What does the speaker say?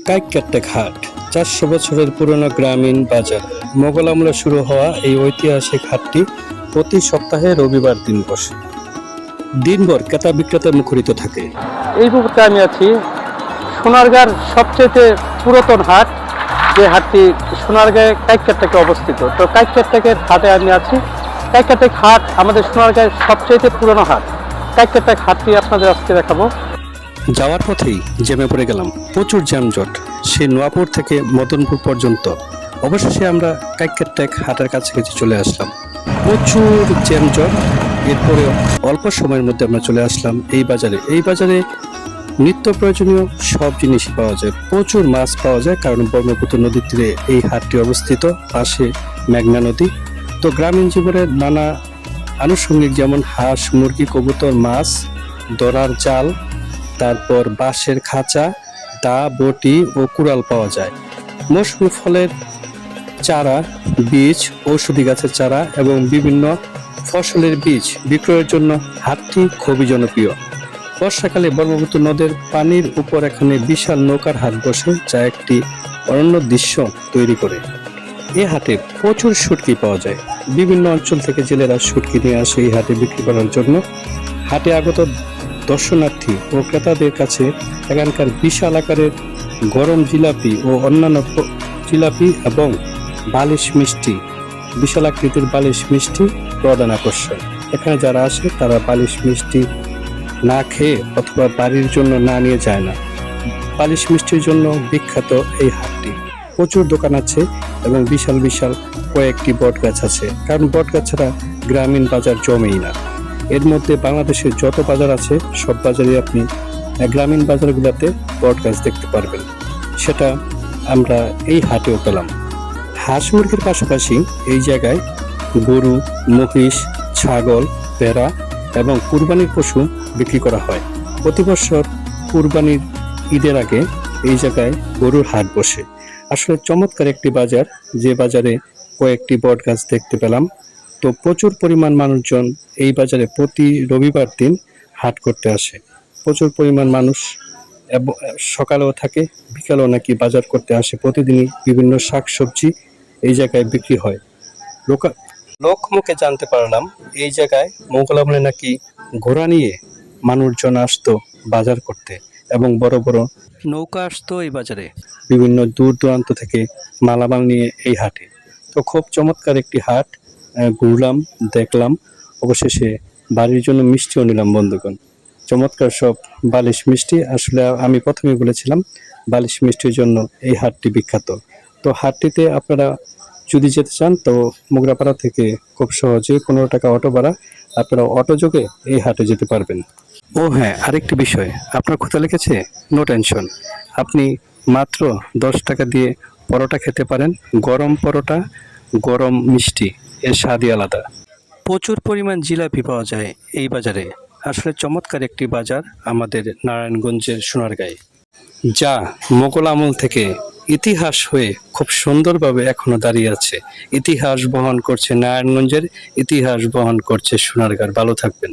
কাইককাট্টা ঘাট 400 বছরের পুরনো গ্রামীণ বাজার। মোগল আমলে শুরু হওয়া এই ঐতিহাসিক হাটটি প্রতি সপ্তাহে রবিবার দিন বসে। দিনভর ক্রেতা বিক্রেতা মুখরিত থাকে। এই মুহূর্তে আমি আছি সোনারগাঁর সবচেয়ে পুরাতন হাট, যে হাটটি সোনারগাঁয়ে কাইককাট্টাকে অবস্থিত। তো কাইককাট্টাকের হাটে আমি আছি। কাইককাট্টা হাট আমাদের সোনারগাঁয়ের সবচেয়ে পুরনো হাট। কাইককাট্টা হাটটি আপনাদের আজকে দেখাবো। যাওয়ার পথেই জ্যামে পড়ে গেলাম, প্রচুর যানজট, সে নোয়াপুর থেকে মদনপুর পর্যন্ত। অবশেষে আমরা কাইককাট্টা হাটের কাছাকাছি চলে আসলাম। প্রচুর যানজট, এরপরে অল্প সময়ের মধ্যে আমরা চলে আসলাম এই বাজারে। এই বাজারে নিত্য প্রয়োজনীয় সব জিনিসই পাওয়া যায়, প্রচুর মাছ পাওয়া যায়, কারণ ব্রহ্মপুত্র নদীর তীরে এই হাটটি অবস্থিত, পাশে মেঘনা নদী। তো গ্রামীণ জীবনের নানা আনুষঙ্গিক যেমন হাঁস, মুরগি, কবুতর, মাছ, দড়ার জাল, তারপর বাঁশের খাঁচা, দা, বটি ও কুড়াল পাওয়া যায়। মৌসুমী ফলের চারা, বীজ, ঔষধি গাছের চারা এবং বিভিন্ন ফসলের বীজ বিক্রয়ের জন্য হাটটি খুবই জনপ্রিয়। বর্ষাকালে ব্রহ্মপুত্র নদের পানির উপর এখানে বিশাল নৌকার হাট বসে, যা একটি অনন্য দৃশ্য তৈরি করে। এ হাটে প্রচুর শুটকি পাওয়া যায়। বিভিন্ন অঞ্চল থেকে জেলেরা শুটকি নিয়ে আসে এই হাটে বিক্রি করার জন্য। হাটে আগত দর্শনার্থী ও ক্রেতাদের কাছে এখানকার বিশাল আকারের গরম জিলাপি ও অন্যান্য জিলাপি এবং বালিশ মিষ্টি, বিশাল আকৃতির বালিশ মিষ্টি প্রধান আকর্ষণ। এখানে যারা আসে তারা বালিশ মিষ্টি না খেয়ে অথবা বাড়ির জন্য না নিয়ে যায় না। বালিশ মিষ্টির জন্য বিখ্যাত এই হাটটি। প্রচুর দোকান আছে এবং বিশাল বিশাল কয়েকটি বট গাছ আছে, কারণ বট গাছ ছাড়া গ্রামীণ বাজার জমেই না। এর মধ্যে বাংলাদেশের যত বাজার আছে সব বাজারে আপনি গ্রামীণ বাজারগুলোতে বট গাছ দেখতে পারবেন। সেটা আমরা এই হাটেও পেলাম। হাঁস মুরগির পাশাপাশি এই জায়গায় গরু, মহিষ, ছাগল, ভেড়া এবং কুরবানির পশু বিক্রি করা হয়। প্রতি বছর কুরবানির ঈদের আগে এই জায়গায় গরুর হাট বসে। আসলে চমৎকার একটি বাজার, যে বাজারে কয়েকটি বট গাছ দেখতে পেলাম। তো প্রচুর পরিমাণ মানুষজন এই বাজারে প্রতি রবিবার দিন হাট করতে আসে। প্রচুর পরিমাণ মানুষ সকালেও থাকে, বিকালেও নাকি বাজার করতে আসে। প্রতিদিনই বিভিন্ন শাকসবজি এই জায়গায় বিক্রি হয়। লোকমুখে জানতে পারলাম এই জায়গায় মোগল আমলে নাকি ঘোড়া নিয়ে মানুষজন আসতো বাজার করতে, এবং বড় বড় নৌকা আসতো এই বাজারে বিভিন্ন দূর দূরান্ত থেকে মালামাল নিয়ে এই হাটে। তো খুব চমৎকার একটি হাট, ঘুরলাম, দেখলাম। অবশেষে বাড়ির জন্য মিষ্টিও নিলাম বন্ধুগণ। চমৎকার সব বালিশ মিষ্টি। আসলে আমি প্রথমেই বলেছিলাম বালিশ মিষ্টির জন্য এই হাটটি বিখ্যাত। তো হাটটিতে আপনারা যদি যেতে চান তো মোগরাপাড়া থেকে খুব সহজে 15 টাকা অটো ভাড়া, আপনারা অটো যোগে এই হাটে যেতে পারবেন। ও হ্যাঁ, আরেকটি বিষয়, আপনার ক্ষুধা লেগেছে? নো টেনশন, আপনি মাত্র 10 টাকা দিয়ে পরোটা খেতে পারেন। গরম পরোটা, গরম মিষ্টি, এর স্বাদই আলাদা। প্রচুর পরিমাণ জিলাপি পাওয়া যায় এই বাজারে। আসলে চমৎকার একটি বাজার আমাদের নারায়ণগঞ্জের সোনারগাঁয়ে, যা মোগল আমল থেকে ইতিহাস হয়ে খুব সুন্দরভাবে এখনো দাঁড়িয়ে আছে। ইতিহাস বহন করছে নারায়ণগঞ্জের, ইতিহাস বহন করছে সোনারগাঁর। ভালো থাকবেন।